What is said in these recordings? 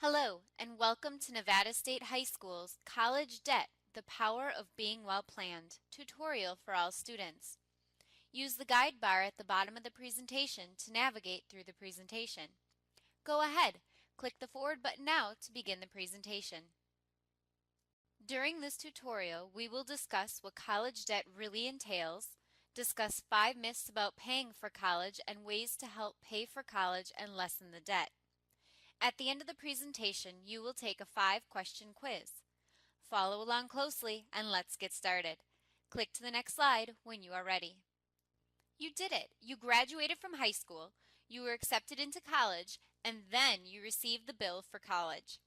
Hello, and welcome to Nevada State High School's College Debt, The Power of Being Well Planned tutorial for all students. Use the guide bar at the bottom of the presentation to navigate through the presentation. Go ahead, click the forward button now to begin the presentation. During this tutorial, we will discuss what college debt really entails, discuss 5 myths about paying for college and ways to help pay for college and lessen the debt. At the end of the presentation, you will take a 5-question quiz. Follow along closely and let's get started. Click to the next slide when you are ready. You did it! You graduated from high school, you were accepted into college, and then you received the bill for college.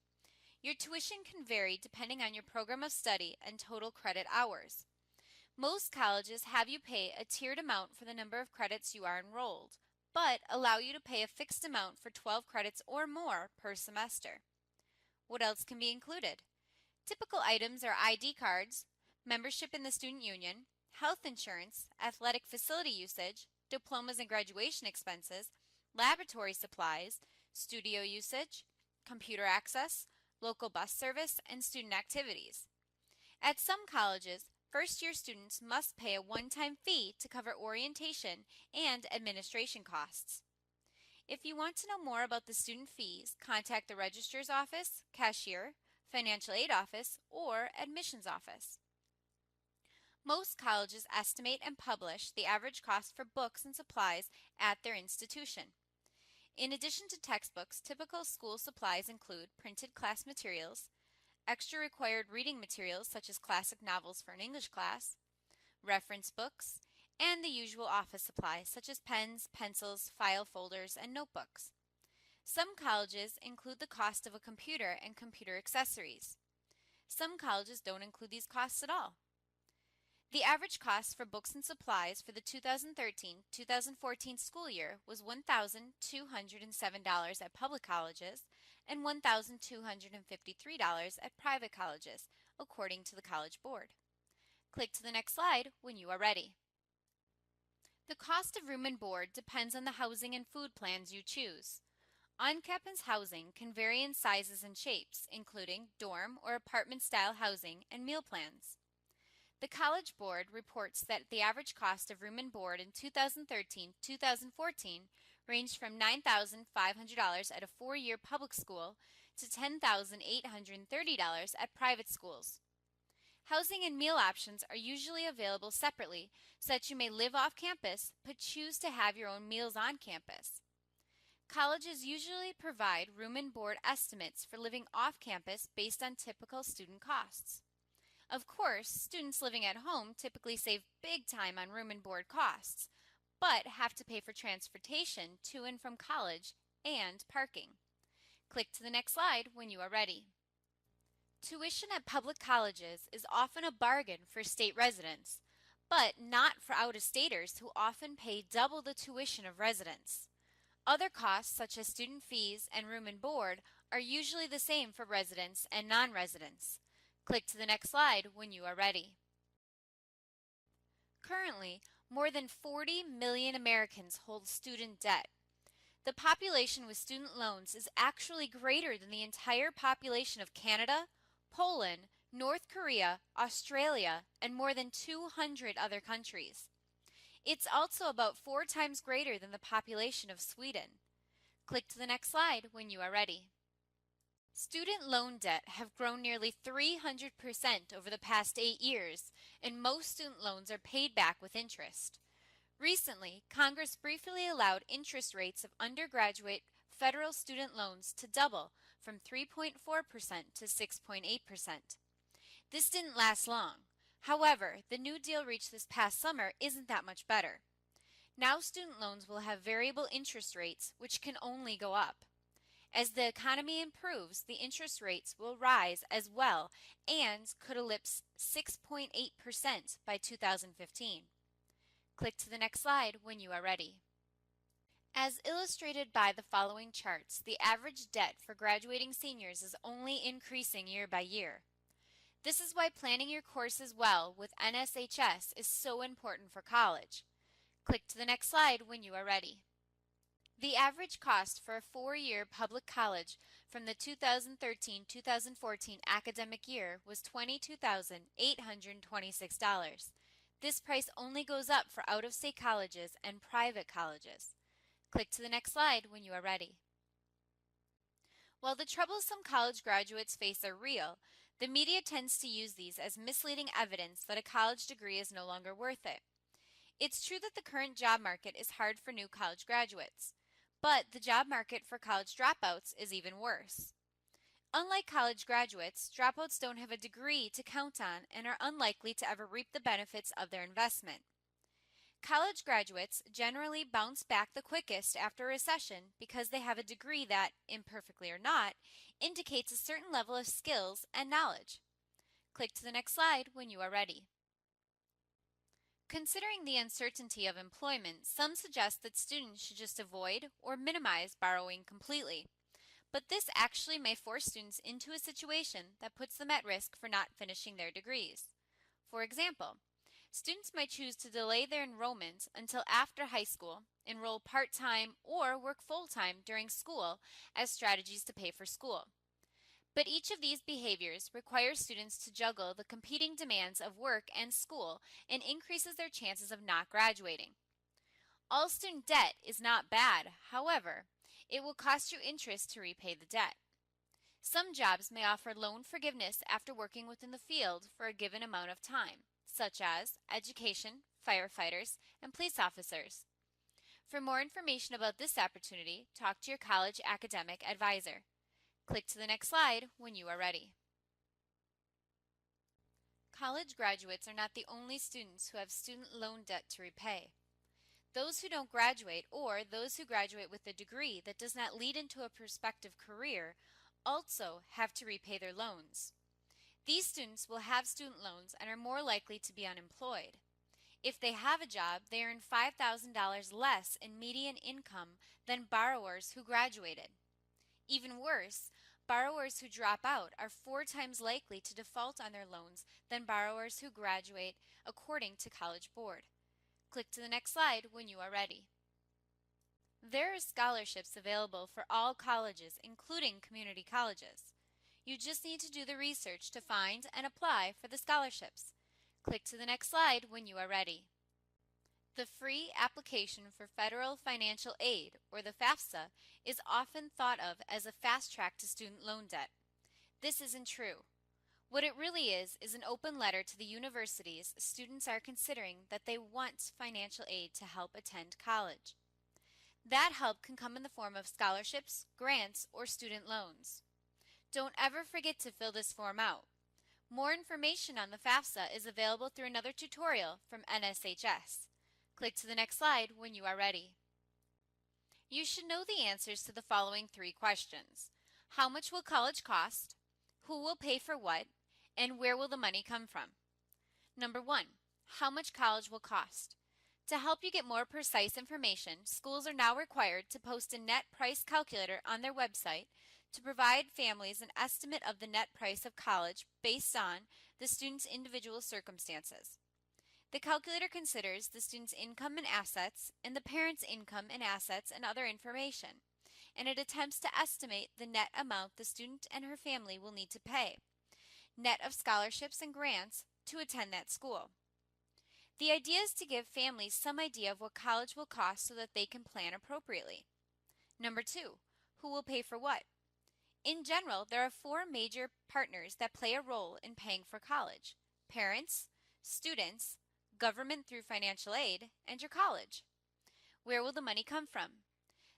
Your tuition can vary depending on your program of study and total credit hours. Most colleges have you pay a tiered amount for the number of credits you are enrolled, but allow you to pay a fixed amount for 12 credits or more per semester. What else can be included? Typical items are ID cards, membership in the student union, health insurance, athletic facility usage, diplomas and graduation expenses, laboratory supplies, studio usage, computer access, local bus service, and student activities. At some colleges, first-year students must pay a one-time fee to cover orientation and administration costs. If you want to know more about the student fees, contact the registrar's office, cashier, financial aid office, or admissions office. Most colleges estimate and publish the average cost for books and supplies at their institution. In addition to textbooks, typical school supplies include printed class materials, extra required reading materials such as classic novels for an English class, reference books, and the usual office supplies such as pens, pencils, file folders, and notebooks. Some colleges include the cost of a computer and computer accessories. Some colleges don't include these costs at all. The average cost for books and supplies for the 2013-2014 school year was $1,207 at public colleges and $1,253 at private colleges, according to the College Board. Click to the next slide when you are ready. The cost of room and board depends on the housing and food plans you choose. On-campus housing can vary in sizes and shapes, including dorm or apartment-style housing and meal plans. The College Board reports that the average cost of room and board in 2013-2014 ranged from $9,500 at a 4-year public school to $10,830 at private schools. Housing and meal options are usually available separately, so that you may live off campus but choose to have your own meals on campus. Colleges usually provide room and board estimates for living off campus based on typical student costs. Of course, students living at home typically save big time on room and board costs, but have to pay for transportation to and from college and parking. Click to the next slide when you are ready. Tuition at public colleges is often a bargain for state residents, but not for out-of-staters who often pay double the tuition of residents. Other costs, such as student fees and room and board, are usually the same for residents and non-residents. Click to the next slide when you are ready. Currently, more than 40 million Americans hold student debt. The population with student loans is actually greater than the entire population of Canada, Poland, North Korea, Australia, and more than 200 other countries. It's also about 4 times greater than the population of Sweden. Click to the next slide when you are ready. Student loan debt have grown nearly 300% over the past 8 years, and most student loans are paid back with interest. Recently, Congress briefly allowed interest rates of undergraduate federal student loans to double from 3.4% to 6.8%. This didn't last long. However, the new deal reached this past summer isn't that much better. Now student loans will have variable interest rates, which can only go up. As the economy improves, the interest rates will rise as well and could eclipse 6.8% by 2015. Click to the next slide when you are ready. As illustrated by the following charts, the average debt for graduating seniors is only increasing year by year. This is why planning your courses well with NSHS is so important for college. Click to the next slide when you are ready. The average cost for a four-year public college from the 2013-2014 academic year was $22,826. This price only goes up for out-of-state colleges and private colleges. Click to the next slide when you are ready. While the troubles some college graduates face are real, the media tends to use these as misleading evidence that a college degree is no longer worth it. It's true that the current job market is hard for new college graduates, but the job market for college dropouts is even worse. Unlike college graduates, dropouts don't have a degree to count on and are unlikely to ever reap the benefits of their investment. College graduates generally bounce back the quickest after a recession because they have a degree that, imperfectly or not, indicates a certain level of skills and knowledge. Click to the next slide when you are ready. Considering the uncertainty of employment, some suggest that students should just avoid or minimize borrowing completely. But this actually may force students into a situation that puts them at risk for not finishing their degrees. For example, students might choose to delay their enrollment until after high school, enroll part-time, or work full-time during school as strategies to pay for school. But each of these behaviors requires students to juggle the competing demands of work and school and increases their chances of not graduating. All student debt is not bad, however, it will cost you interest to repay the debt. Some jobs may offer loan forgiveness after working within the field for a given amount of time, such as education, firefighters, and police officers. For more information about this opportunity, talk to your college academic advisor. Click to the next slide when you are ready. College graduates are not the only students who have student loan debt to repay. Those who don't graduate, or those who graduate with a degree that does not lead into a prospective career, also have to repay their loans. These students will have student loans and are more likely to be unemployed. If they have a job, they earn $5,000 less in median income than borrowers who graduated. Even worse, borrowers who drop out are 4 times likely to default on their loans than borrowers who graduate, according to College Board. Click to the next slide when you are ready. There are scholarships available for all colleges, including community colleges. You just need to do the research to find and apply for the scholarships. Click to the next slide when you are ready. The free application for federal financial aid, or the FAFSA, is often thought of as a fast track to student loan debt. This isn't true. What it really is an open letter to the universities students are considering that they want financial aid to help attend college. That help can come in the form of scholarships, grants, or student loans. Don't ever forget to fill this form out. More information on the FAFSA is available through another tutorial from NSHS. Click to the next slide when you are ready. You should know the answers to the following 3 questions. How much will college cost? Who will pay for what? And where will the money come from? Number 1. How much college will cost? To help you get more precise information, schools are now required to post a net price calculator on their website to provide families an estimate of the net price of college based on the student's individual circumstances. The calculator considers the student's income and assets and the parent's income and assets and other information, and it attempts to estimate the net amount the student and her family will need to pay, net of scholarships and grants, to attend that school. The idea is to give families some idea of what college will cost so that they can plan appropriately. Number 2, who will pay for what? In general, there are 4 major partners that play a role in paying for college: parents, students, government through financial aid, and your college. Where will the money come from?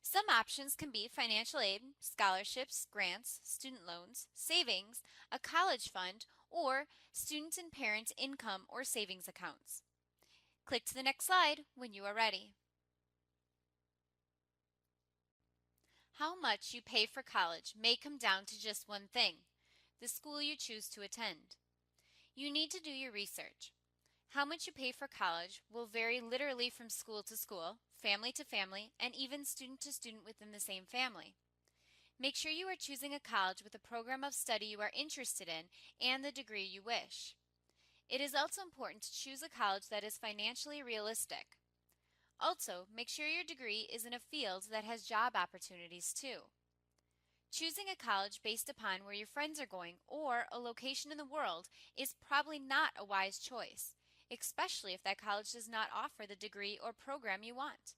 Some options can be financial aid, scholarships, grants, student loans, savings, a college fund, or student and parent income or savings accounts. Click to the next slide when you are ready. How much you pay for college may come down to just one thing: the school you choose to attend. You need to do your research. How much you pay for college will vary literally from school to school, family to family, and even student to student within the same family. Make sure you are choosing a college with a program of study you are interested in and the degree you wish. It is also important to choose a college that is financially realistic. Also, make sure your degree is in a field that has job opportunities too. Choosing a college based upon where your friends are going or a location in the world is probably not a wise choice, especially if that college does not offer the degree or program you want.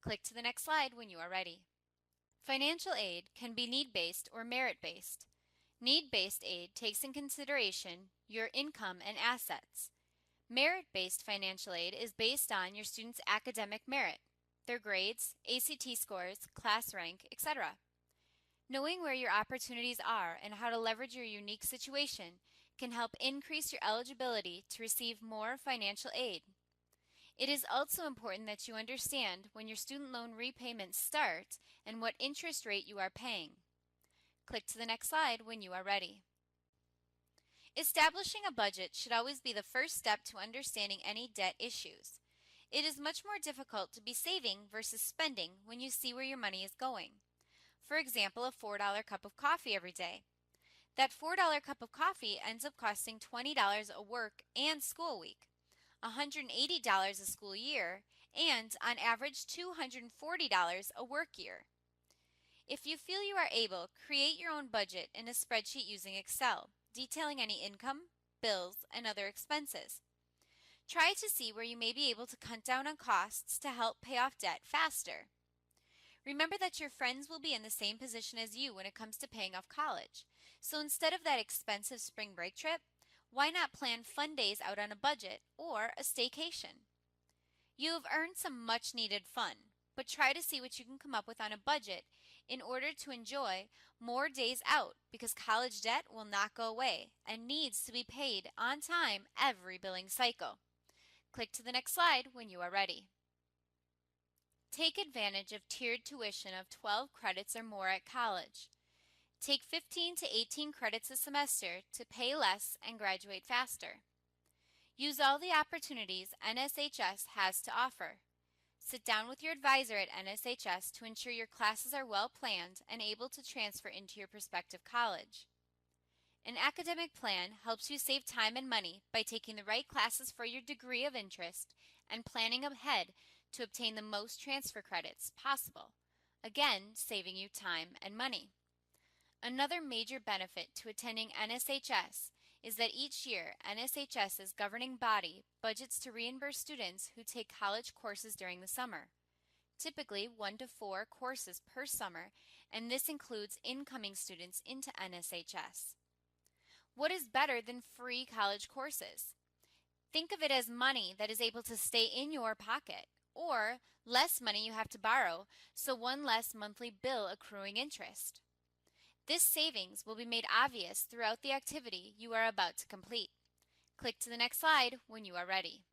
Click to the next slide when you are ready. Financial aid can be need-based or merit-based. Need-based aid takes in consideration your income and assets. Merit-based financial aid is based on your students' academic merit, their grades, ACT scores, class rank, etc. Knowing where your opportunities are and how to leverage your unique situation can help increase your eligibility to receive more financial aid. It is also important that you understand when your student loan repayments start and what interest rate you are paying. Click to the next slide when you are ready. Establishing a budget should always be the first step to understanding any debt issues. It is much more difficult to be saving versus spending when you see where your money is going. For example, a $4 cup of coffee every day. That $4 cup of coffee ends up costing $20 a work and school week, $180 a school year, and on average $240 a work year. If you feel you are able, create your own budget in a spreadsheet using Excel, detailing any income, bills, and other expenses. Try to see where you may be able to cut down on costs to help pay off debt faster. Remember that your friends will be in the same position as you when it comes to paying off college. So instead of that expensive spring break trip, why not plan fun days out on a budget or a staycation? You have earned some much needed fun, but try to see what you can come up with on a budget in order to enjoy more days out because college debt will not go away and needs to be paid on time every billing cycle. Click to the next slide when you are ready. Take advantage of tiered tuition of 12 credits or more at college. Take 15 to 18 credits a semester to pay less and graduate faster. Use all the opportunities NSHS has to offer. Sit down with your advisor at NSHS to ensure your classes are well planned and able to transfer into your prospective college. An academic plan helps you save time and money by taking the right classes for your degree of interest and planning ahead to obtain the most transfer credits possible, again saving you time and money. Another major benefit to attending NSHS is that each year NSHS's governing body budgets to reimburse students who take college courses during the summer, typically 1 to 4 courses per summer, and this includes incoming students into NSHS. What is better than free college courses? Think of it as money that is able to stay in your pocket, or less money you have to borrow, so one less monthly bill accruing interest. This savings will be made obvious throughout the activity you are about to complete. Click to the next slide when you are ready.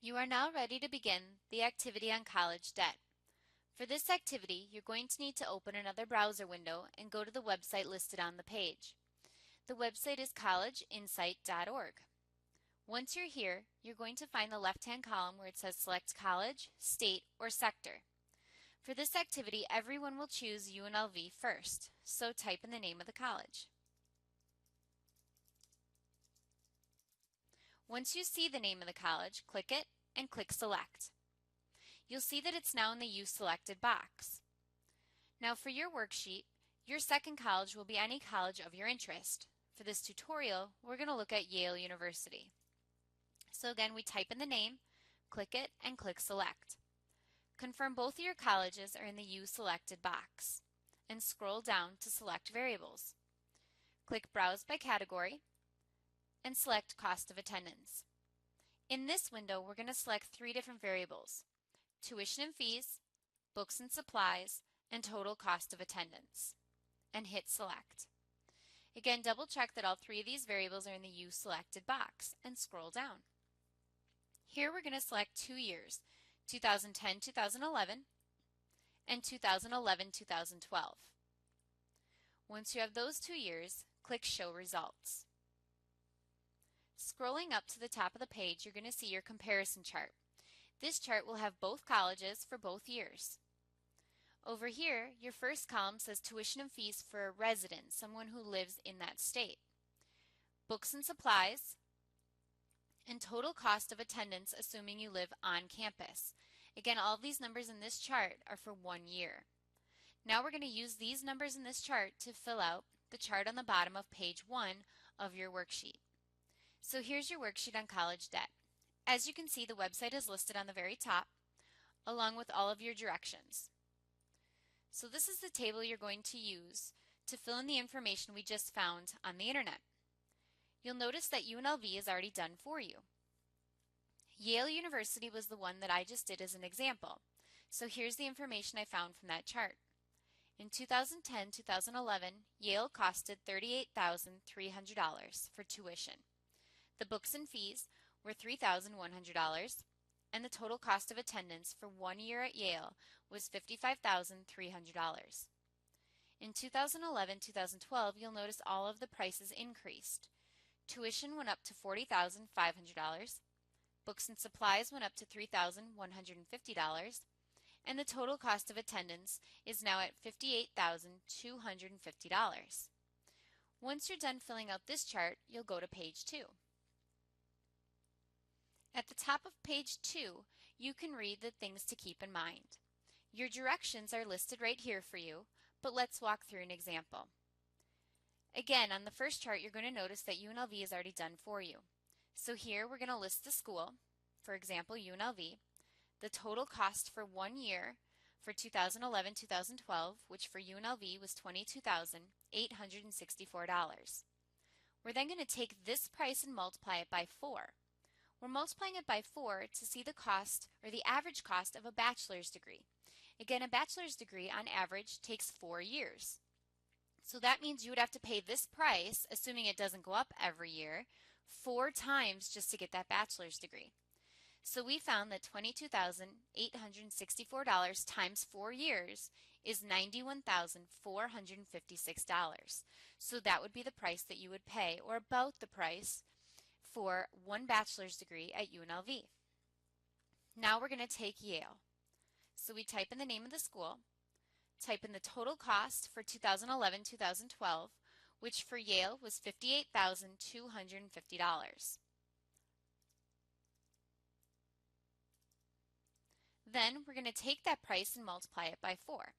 You are now ready to begin the activity on college debt. For this activity, you're going to need to open another browser window and go to the website listed on the page. The website is collegeinsight.org. Once you're here, you're going to find the left-hand column where it says Select College, State, or Sector. For this activity, everyone will choose UNLV first, so type in the name of the college. Once you see the name of the college, click it and click Select. You'll see that it's now in the You Selected box. Now for your worksheet, your second college will be any college of your interest. For this tutorial, we're going to look at Yale University. So again, we type in the name, click it, and click Select. Confirm both of your colleges are in the You Selected box, and scroll down to select variables. Click Browse by Category, and select Cost of Attendance. In this window, we're going to select 3 different variables: tuition and fees, books and supplies, and total cost of attendance, and hit Select. Again, double check that all 3 of these variables are in the You Selected box, and scroll down. Here we're going to select 2 years, 2010-2011 and 2011-2012. Once you have those 2 years, click Show Results. Scrolling up to the top of the page, you're going to see your comparison chart. This chart will have both colleges for both years. Over here, your first column says tuition and fees for a resident, someone who lives in that state, books and supplies, and total cost of attendance assuming you live on campus. Again, all of these numbers in this chart are for 1 year. Now we're going to use these numbers in this chart to fill out the chart on the bottom of page 1 of your worksheet. So here's your worksheet on college debt. As you can see, the website is listed on the very top, along with all of your directions. So this is the table you're going to use to fill in the information we just found on the internet. You'll notice that UNLV is already done for you. Yale University was the one that I just did as an example. So here's the information I found from that chart. In 2010-2011, Yale costed $38,300 for tuition. The books and fees were $3,100, and the total cost of attendance for 1 year at Yale was $55,300. In 2011-2012, you'll notice all of the prices increased. Tuition went up to $40,500, books and supplies went up to $3,150, and the total cost of attendance is now at $58,250. Once you're done filling out this chart, you'll go to page 2. At the top of page 2, you can read the things to keep in mind. Your directions are listed right here for you, but let's walk through an example. Again, on the first chart, you're going to notice that UNLV is already done for you. So here we're going to list the school, for example, UNLV, the total cost for 1 year for 2011-2012, which for UNLV was $22,864. We're then going to take this price and multiply it by 4. We're multiplying it by 4 to see the cost, or the average cost, of a bachelor's degree. Again, a bachelor's degree on average takes 4 years. So that means you would have to pay this price, assuming it doesn't go up every year, 4 times just to get that bachelor's degree. So we found that $22,864 times 4 years is $91,456. So that would be the price that you would pay, or about the price for 1 bachelor's degree at UNLV. Now we're going to take Yale. So we type in the name of the school, type in the total cost for 2011-2012, which for Yale was $58,250. Then we're going to take that price and multiply it by 4.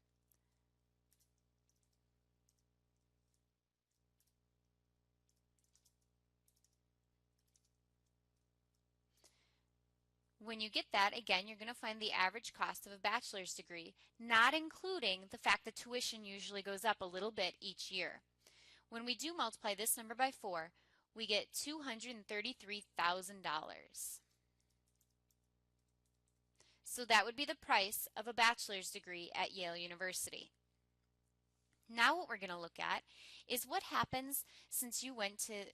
When you get that, again, you're going to find the average cost of a bachelor's degree, not including the fact that tuition usually goes up a little bit each year. When we do multiply this number by 4, we get $233,000. So that would be the price of a bachelor's degree at Yale University. Now what we're going to look at is what happens since you went to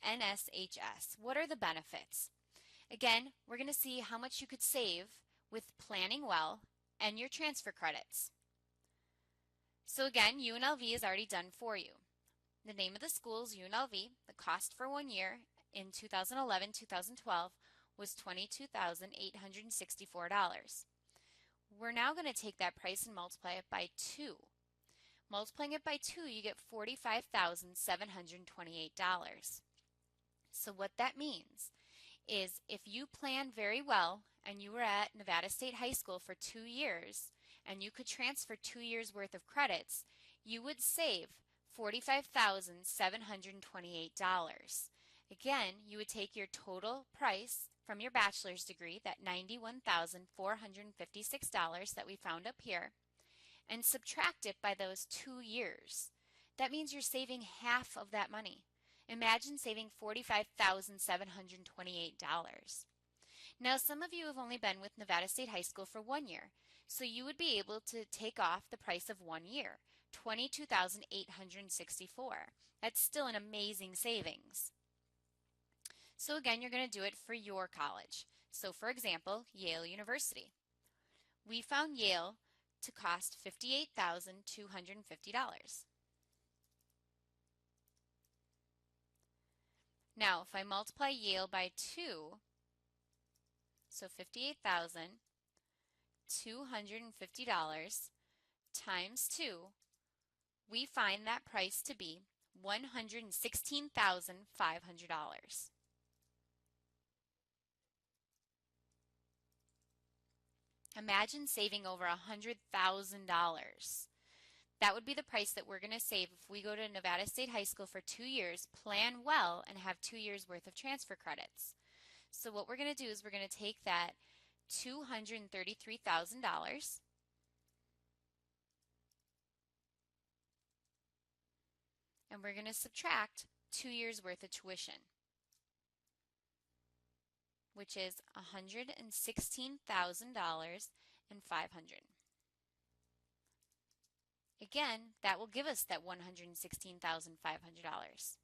NSHS. What are the benefits? Again, we're going to see how much you could save with planning well and your transfer credits. So again, UNLV is already done for you. The name of the school is UNLV. The cost for 1 year in 2011-2012 was $22,864. We're now going to take that price and multiply it by 2. Multiplying it by 2, you get $45,728. So what that means is if you plan very well and you were at Nevada State High School for 2 years and you could transfer 2 years worth of credits, you would save $45,728. Again, you would take your total price from your bachelor's degree, that $91,456 that we found up here, and subtract it by those 2 years. That means you're saving half of that money. Imagine saving $45,728. Now, some of you have only been with Nevada State High School for 1 year, so you would be able to take off the price of 1 year, $22,864. That's still an amazing savings. So again, you're going to do it for your college. So for example, Yale University. We found Yale to cost $58,250. Now, if I multiply Yale by 2, so $58,250 times 2, we find that price to be $116,500. Imagine saving over $100,000. That would be the price that we're going to save if we go to Nevada State High School for 2 years, plan well, and have 2 years worth of transfer credits. So what we're going to do is we're going to take that $233,000 and we're going to subtract 2 years worth of tuition, which is $116,500. Again, that will give us that $116,500.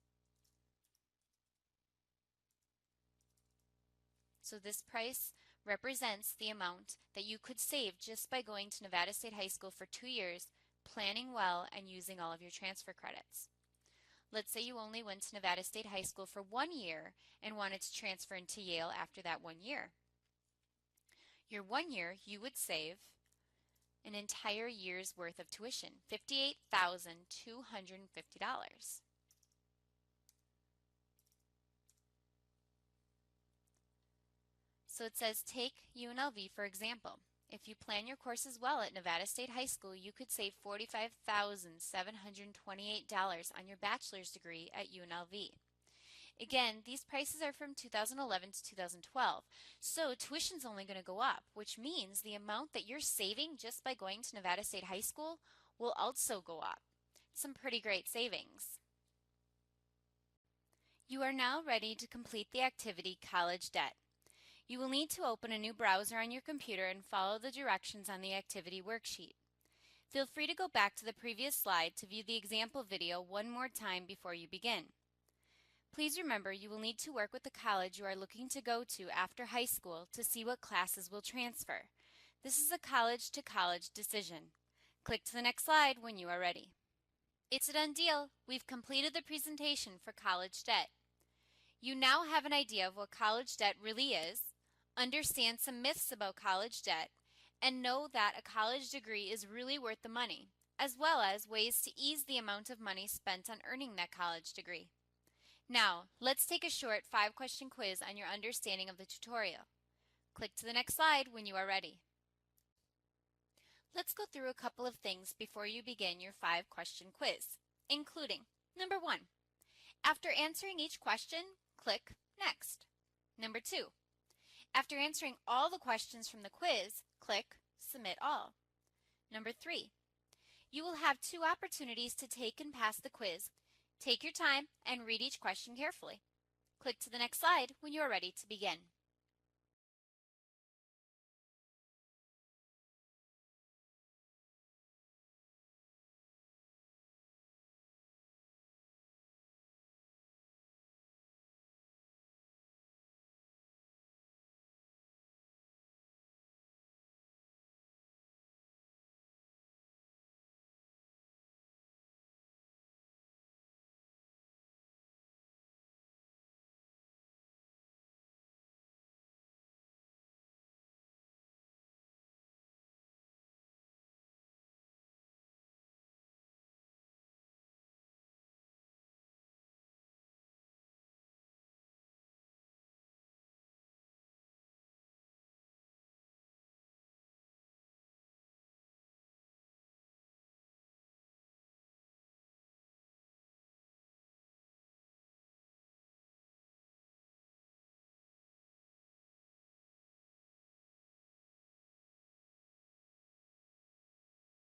So this price represents the amount that you could save just by going to Nevada State High School for 2 years, planning well, and using all of your transfer credits. Let's say you only went to Nevada State High School for 1 year and wanted to transfer into Yale after that 1 year. Your 1 year, you would save an entire year's worth of tuition, $58,250. So it says take UNLV for example. If you plan your courses well at Nevada State High School, you could save $45,728 on your bachelor's degree at UNLV. Again, these prices are from 2011 to 2012, so tuition's only going to go up, which means the amount that you're saving just by going to Nevada State High School will also go up. Some pretty great savings. You are now ready to complete the activity College Debt. You will need to open a new browser on your computer and follow the directions on the activity worksheet. Feel free to go back to the previous slide to view the example video one more time before you begin. Please remember you will need to work with the college you are looking to go to after high school to see what classes will transfer. This is a college-to-college decision. Click to the next slide when you are ready. It's a done deal. We've completed the presentation for college debt. You now have an idea of what college debt really is, understand some myths about college debt, and know that a college degree is really worth the money, as well as ways to ease the amount of money spent on earning that college degree. Now, let's take a short 5-question quiz on your understanding of the tutorial. Click to the next slide when you are ready. Let's go through a couple of things before you begin your 5-question quiz, including number 1. After answering each question, click Next. Number 2. After answering all the questions from the quiz, click Submit All. Number 3. You will have 2 opportunities to take and pass the quiz. Take your time and read each question carefully. Click to the next slide when you are ready to begin.